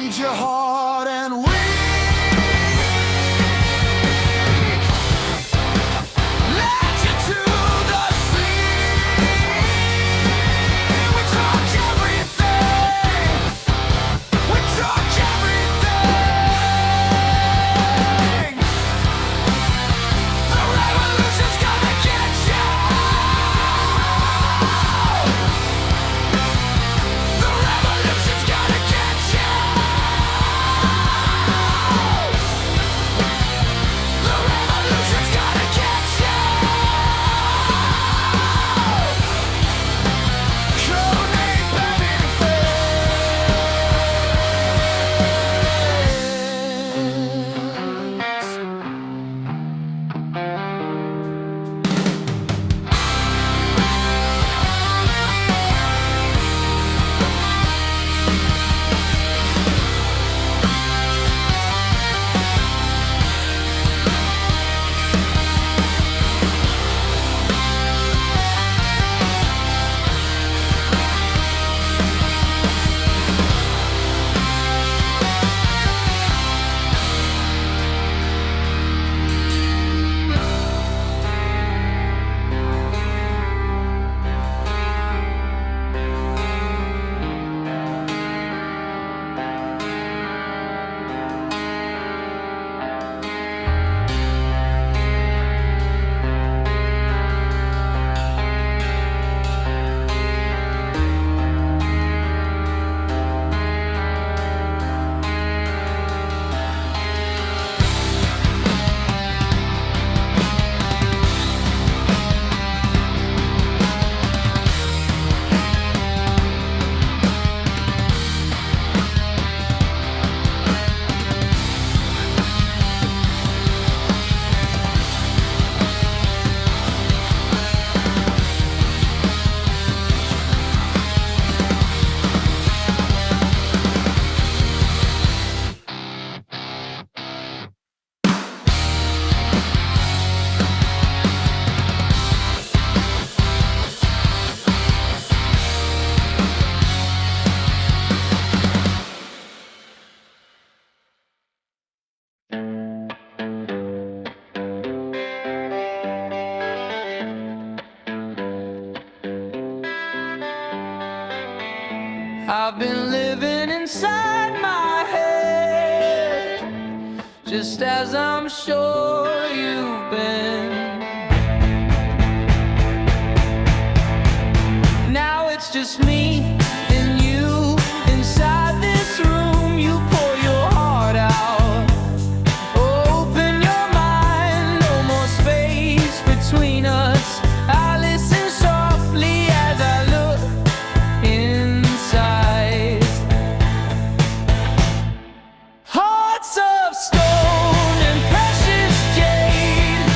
lead your heart and weave. Let you to the sea. We talk everything. We talk everything. The revolution's gonna get you. The revolution's gonna get you. The revolution's gonna get you. Codename Babyface. I've been living inside my head, just as I'm sure you've been. Now it's just me and you inside this room. You pour your heart out, open your mind, no more space between us. I listen softly as I look inside. Hearts of stone and precious jade.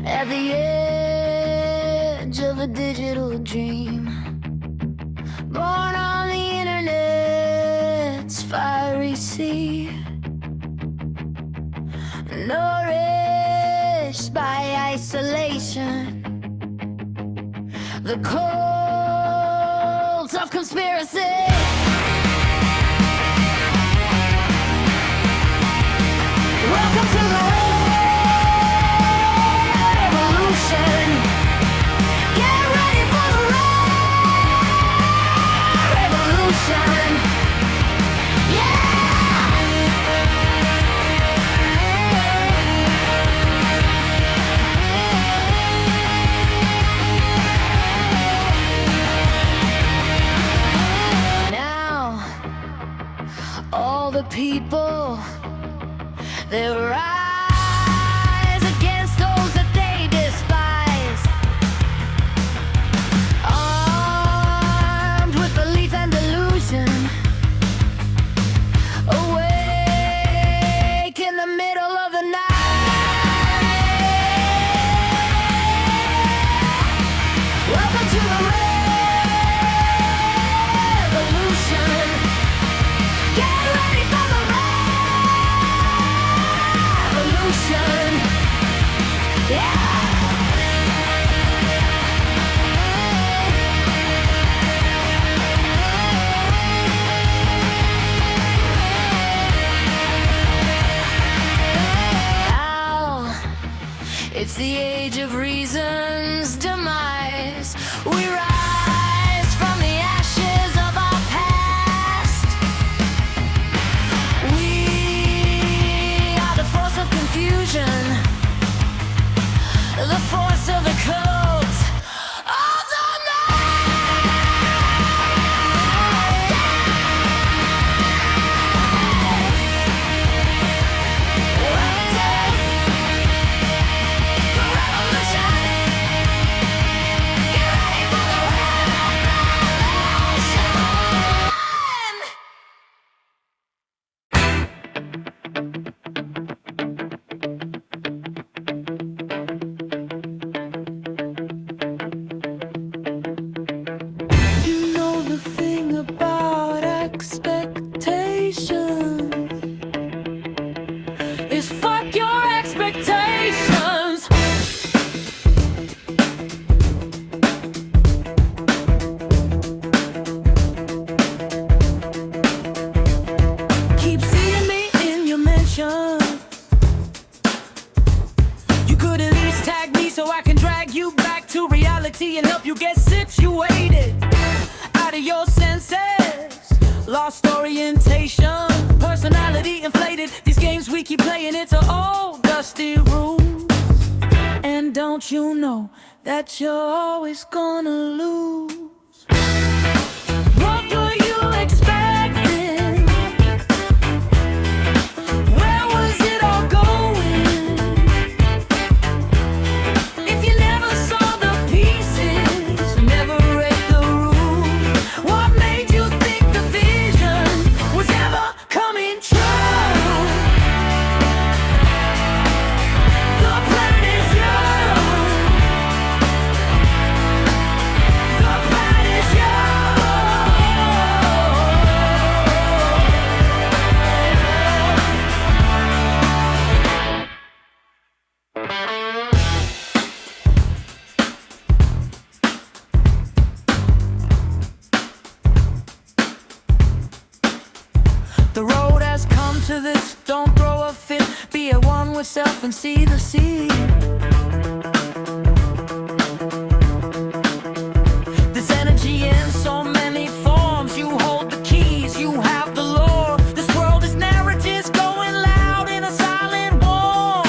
at the edge of a digital dream, born on the internet's fiery sea, nourished by isolation, the cult of conspiracy. Welcome to the revolution. Get ready for the revolution. Now, all the people, they rise against those that they despise, armed with belief and delusion, awake in the middle of the night. Welcome to the revolution. Get ready for the revolution. Yeah. Now, it's the age of reason's demise. We rise from the ashes of our past. We are the force of confusion, the force of the cult of the is fuck your expectations. Keep seeing me in your mention. You could at least tag me so I can drag you back to reality and help you get situated out of your senses. Lost orientation, personality inflated. These games we keep playing into old dusty rooms. And don't you know that you're always gonna lose? What were you expecting? Where was it all going? If you never saw the pieces, never read the room, what made you think the vision was ever coming true? The plan is yours. The plan is The road has come to this, don't throw a fit. Be at one with self and see the sea. This energy in so many forms. You hold the keys, you have the lore. This world is narratives going loud in a silent war.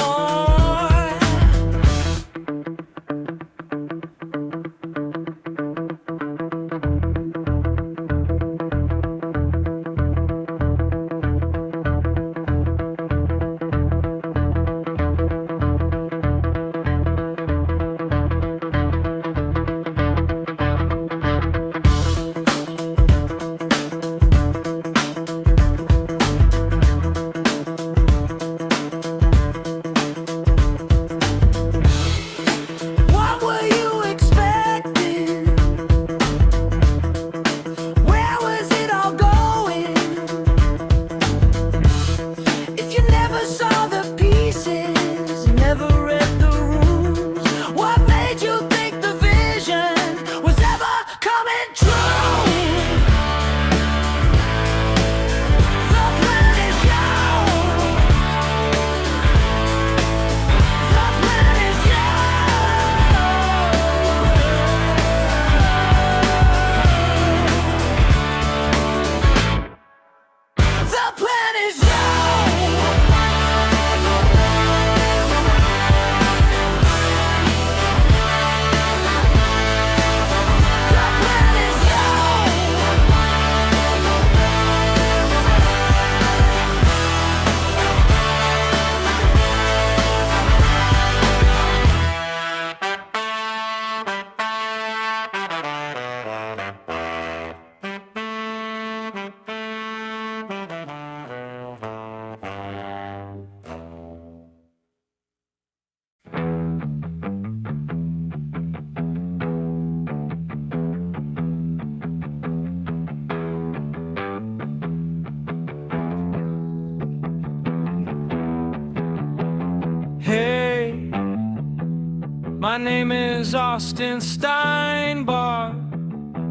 My name is Austin Steinbach,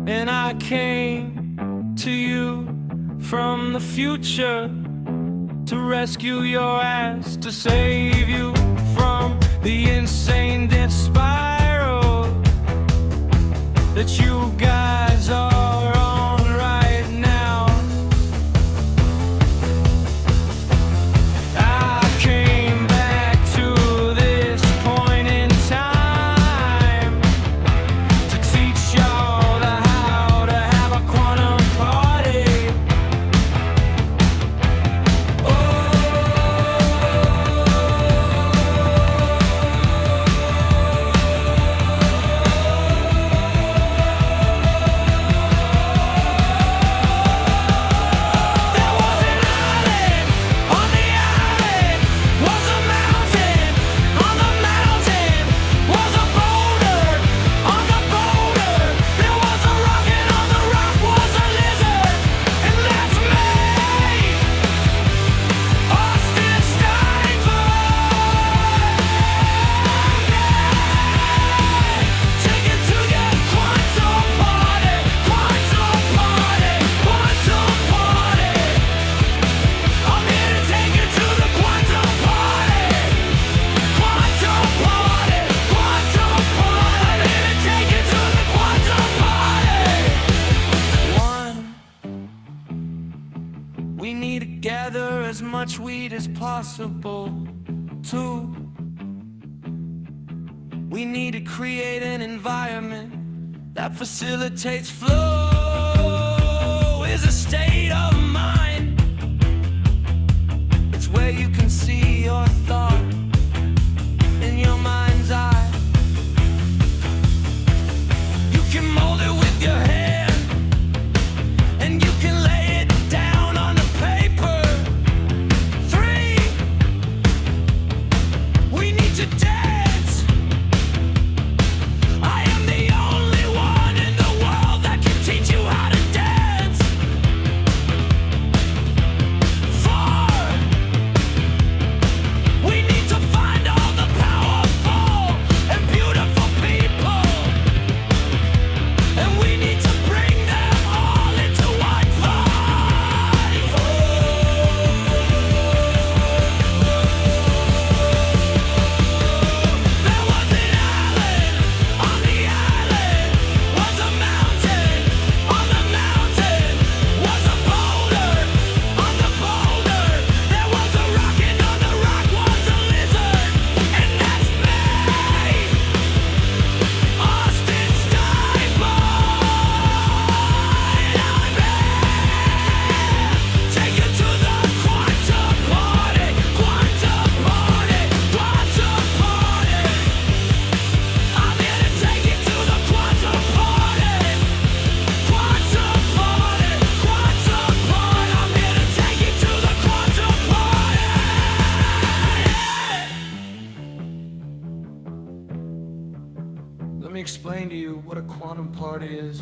and I came to you from the future to rescue your ass, to save you from the insane death spiral that you guys are on right now. I came back to this point in time to teach y'all how to have a quantum party. We need to gather as much weed as possible. 2, we need to create an environment that facilitates flow. Is a state of mind. It's where you can see your thought in your mind's eye. You can mold it with your hand, and you can lay it down on the paper. 3, we need to dance. I am the only one in the world that can teach you how to dance. 4, we need to find all the powerful and beautiful people, and we need to bring them all into one voice. There was an island. On the island was a mountain. On the mountain was a boulder. On the boulder there was a rock, and on the rock was a lizard. And that's me, Austin Steinbach. And I'm here. Take you to the quantum party, quantum party, quantum party. I'm here to take you to the quantum party, quantum party, quantum party. I'm here to take you to the quantum party. Let me explain to you what a quantum party is.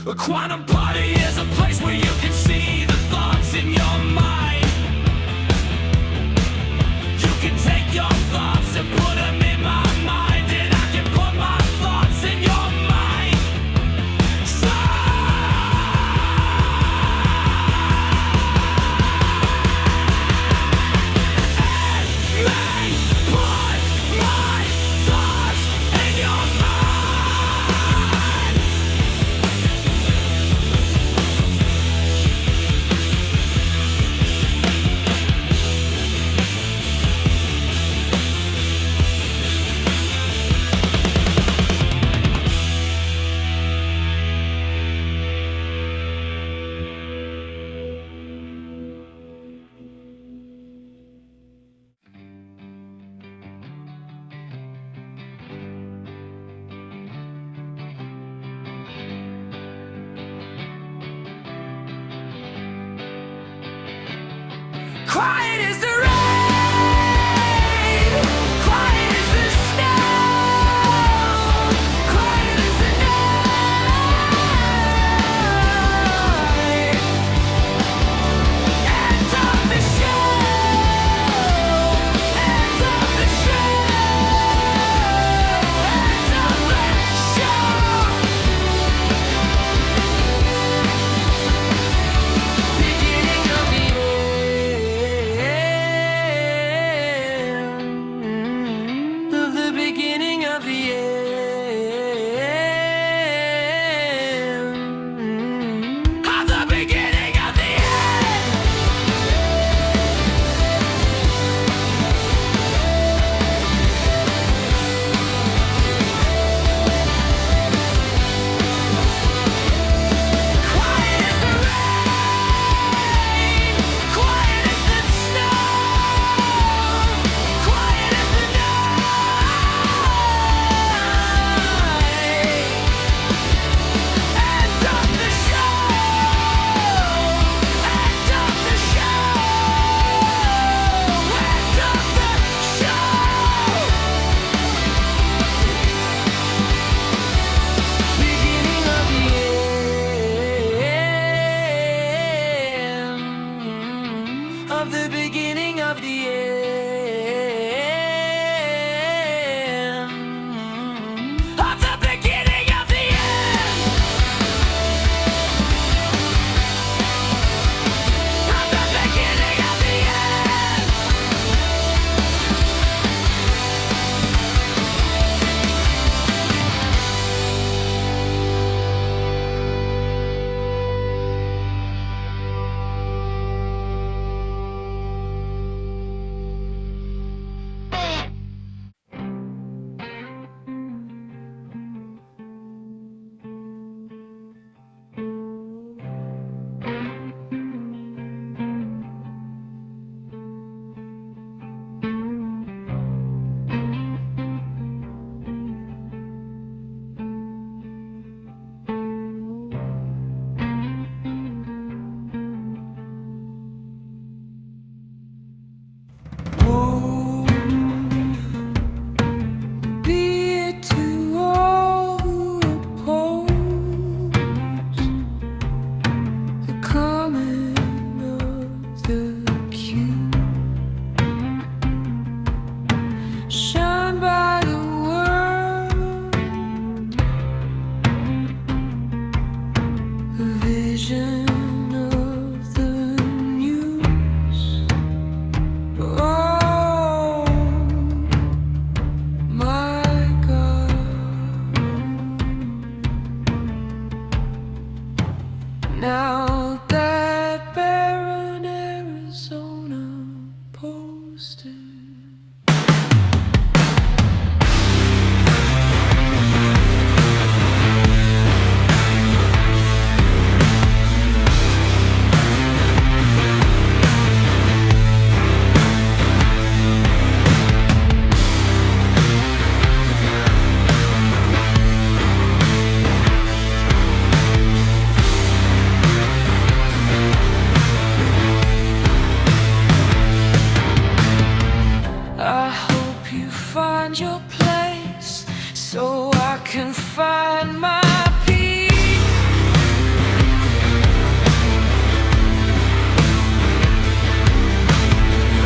A quantum party is a place where you can see the thoughts in your mind. You can take your thoughts and put them in my mind, and I can put my thoughts in your mind. So put my thoughts in your mind. Quiet is the rain, quiet is the snow, quiet is the night, and of the shadow. of the beginning of the end. Of the beginning of the end. Of the beginning of the end. Now that barren Arizona posted. Find your place so I can find my peace.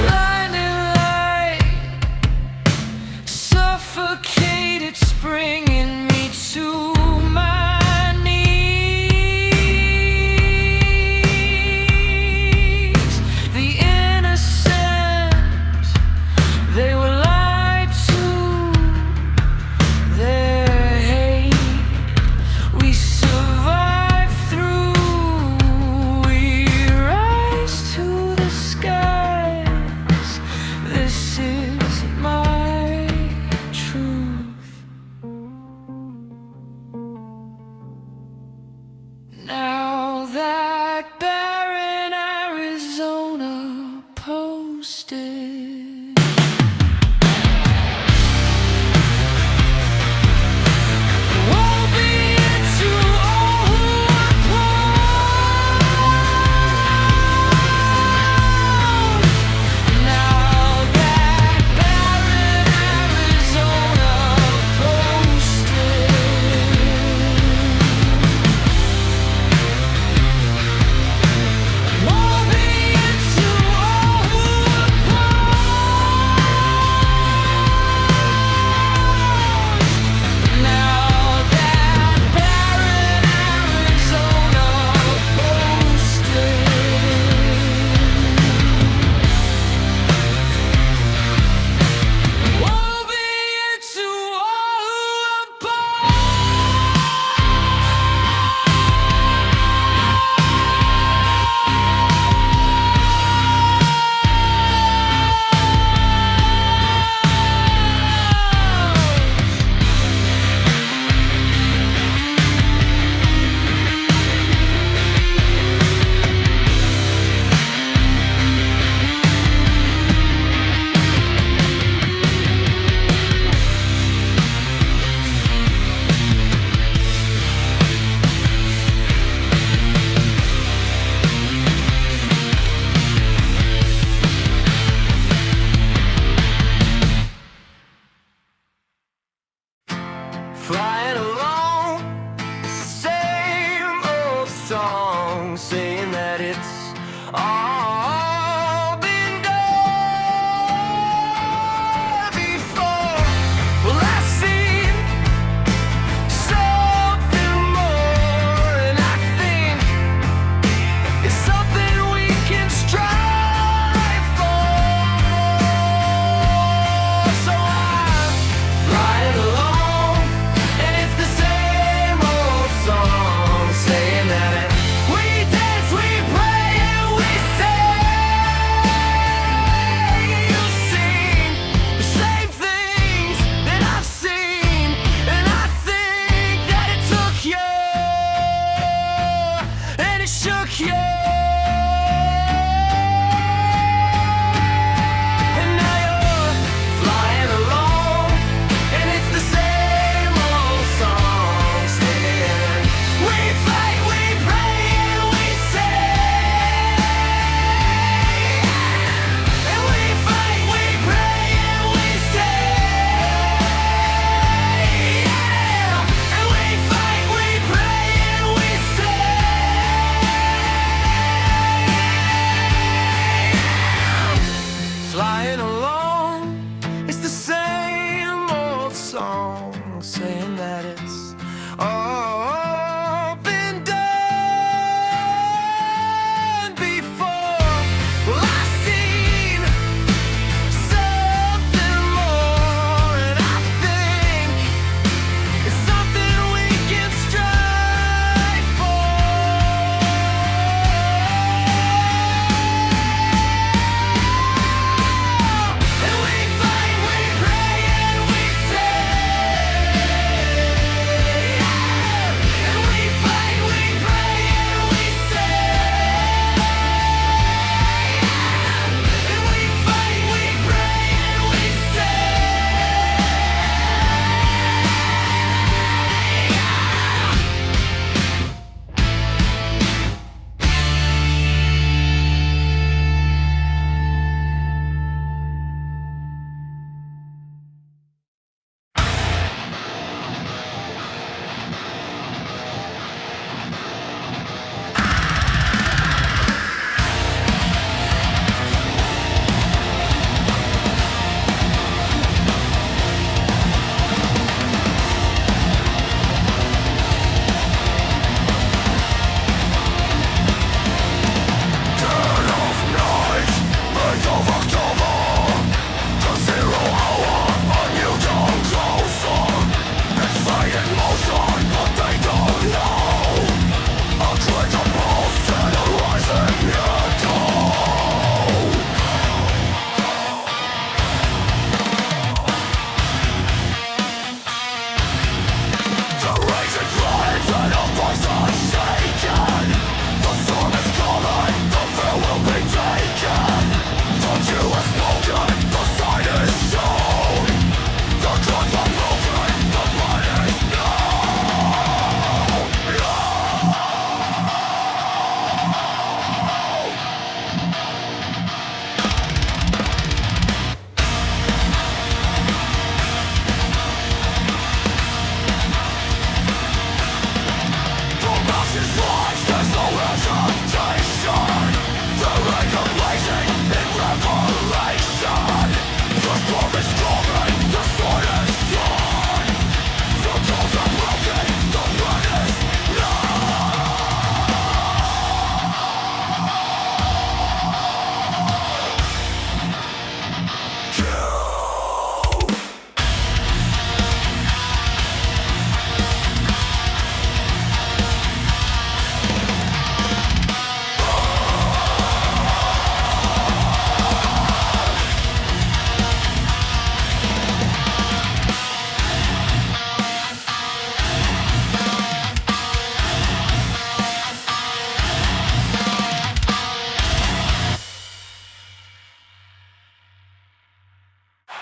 Blinding light, suffocated spring in me to my knees. The innocent, they were now that barren Arizona posted. Woe be it to all who oppose. Now that barren Arizona posted. Woe be it to all who oppose.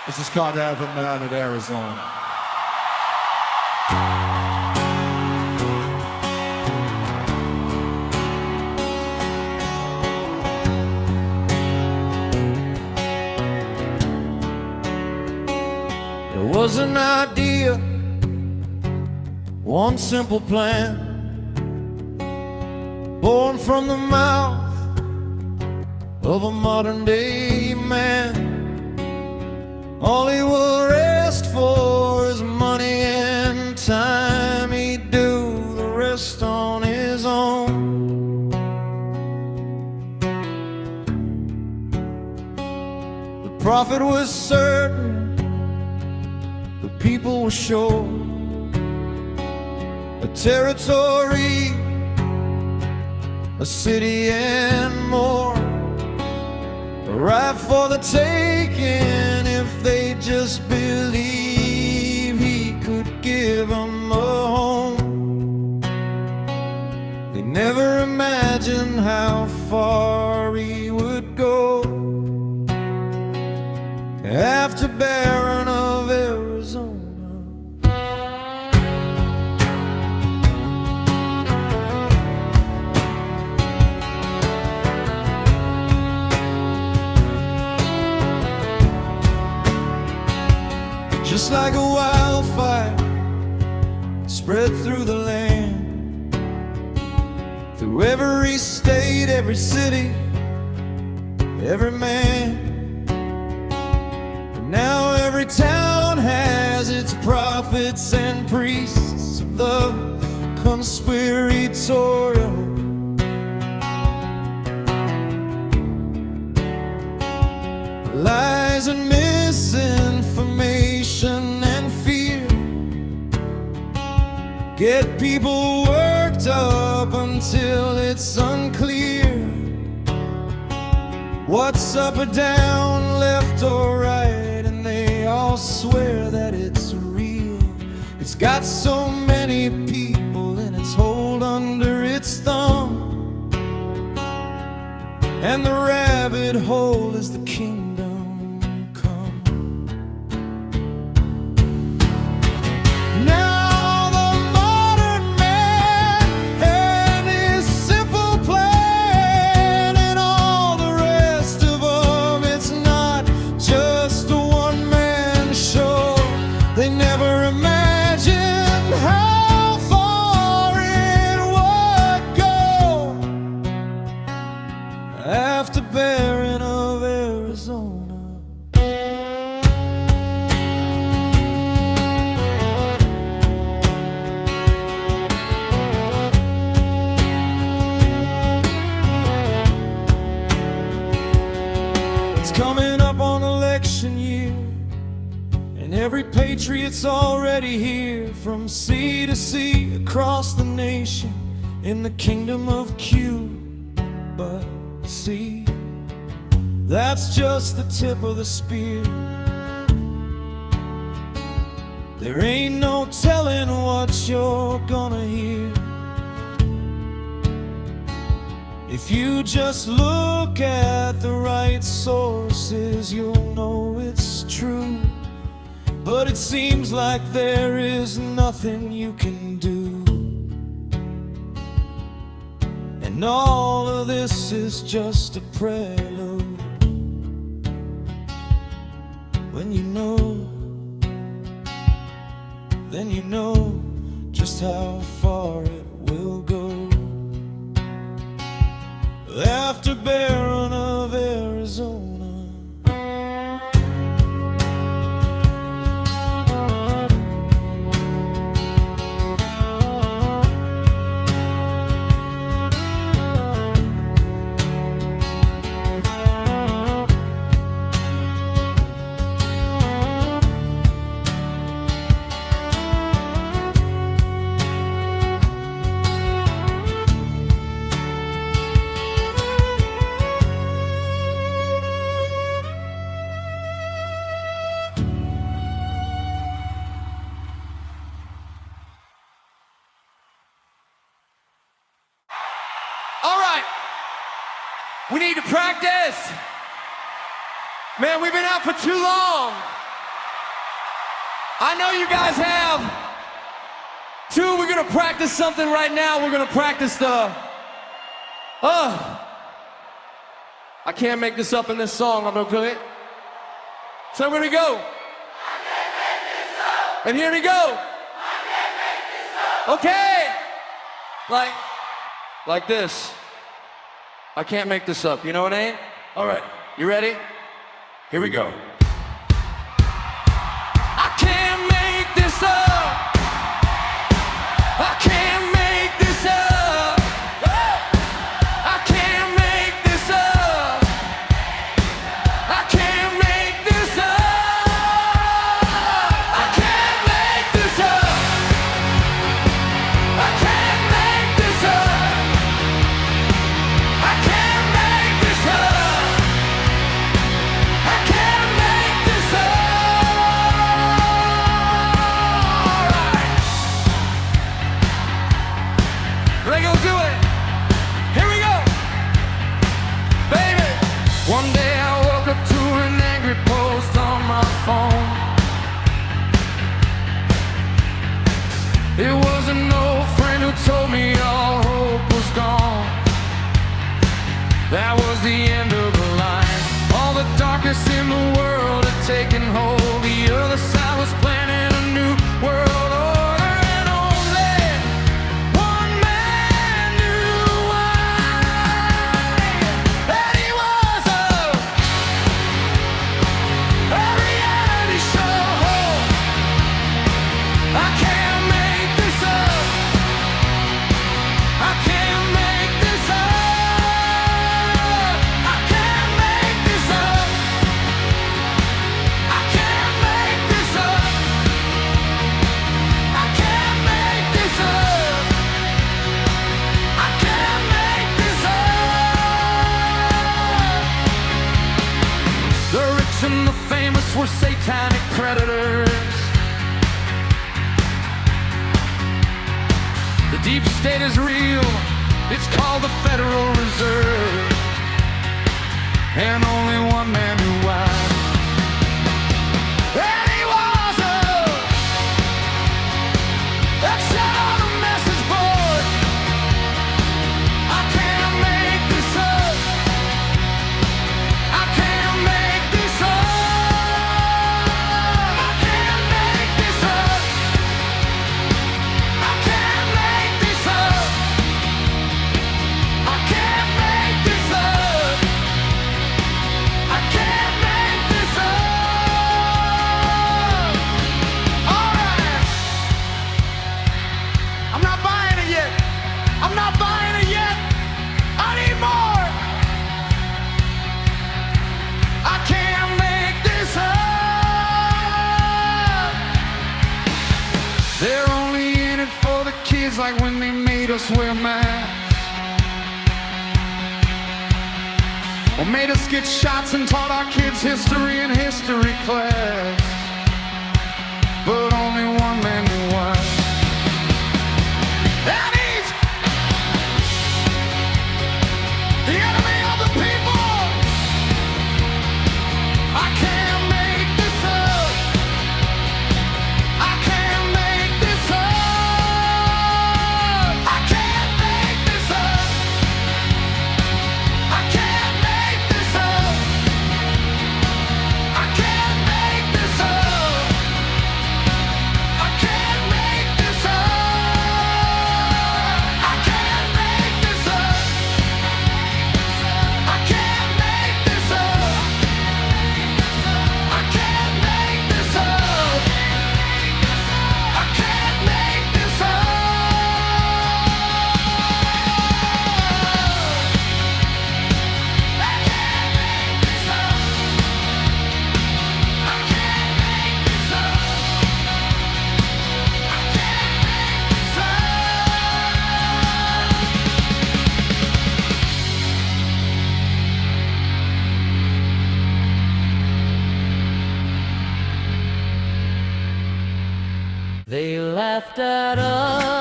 This is called Have a Man in Arizona. There was an idea, one simple plan, born from the mouth of a modern day man. All he would ask for is money and time. He'd do the rest on his own. The profit was certain, the people were sure. A territory, a city and more, ripe for the taking if they just believe he could give them a home. They never imagined how far he would go after Baron of Arizona. Just like a wildfire spread through the land, through every state, every city, every man. And now every town has its prophets and priests of the conspiratorial. Lies and misinformation and fear get people worked up until it's unclear what's up or down, left or right, and they all swear that it's real. It's got so many people in its hold under its thumb, and the rabbit hole is the kingdom. They never imagined how far it would go after Baron of Arizona. It's coming up on election year, every patriot's already here, from sea to sea, across the nation, in the kingdom of Q. But see, that's just the tip of the spear. There ain't no telling what you're gonna hear. If you just look at the right sources, you'll know it's true. But it seems like there is nothing you can do, and all of this is just a prelude. When you know, then you know just how far it will go after Baron of Arizona. All right, we need to practice. Man, we've been out for too long. I know you guys have. Two, we're gonna practice something right now. We're gonna practice the, I can't make this up in this song, I'm okay? So we're gonna go. And here we go. Okay. Like this. I can't make this up, you know what I mean? All right, you ready? Here we go. I can't make this up. I can't make this up. I can't make this up. I can't make this up. I can't make this up. I can't make this up. I can't make this up. I can't make this up. All right. They gonna do it. Here we go. Baby. One day I woke up to an angry post on my phone. It was an old friend who told me all hope was gone. That was the end of the line. All the darkness in the world had taken hold. The other side was planning a new world order, and only one man knew why. That he was a reality show. I can't make this up. I can't make this up. I can't make this up. I can't make this up. I can't make this up. I can't make this up. The rich and the famous were satanic predators. The deep state is real. It's called the Federal Reserve. And only one man knew why. And he was that shot on a message board. I can't make this up. I can't make this up. I can't make this up. I can't make this up. I can't make this up. I can't make this up. All right. I'm not buying it yet. I'm not buying it yet. I need more. I can't make this up. They're only in it for the kids, like when they made us wear masks. Or made us get shots and taught our kids history in history class. But only one man knew why. And he's the enemy of the people. I can't make this up. I can't make this up. I can't make this up. I can't make this up. I can't make this up. I can't make this up. I can't make this up. I can't make this up. I can't make this up. I can't make this up. They laughed at us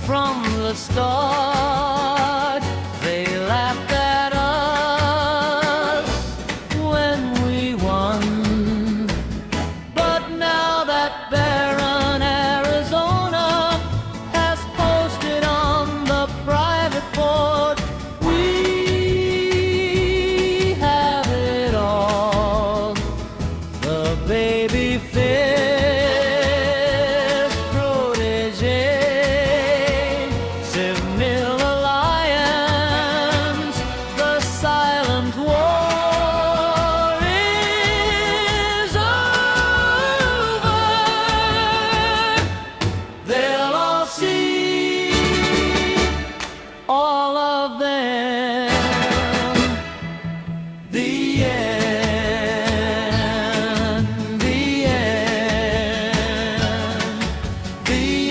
from the start. They laughed at us when we won. But be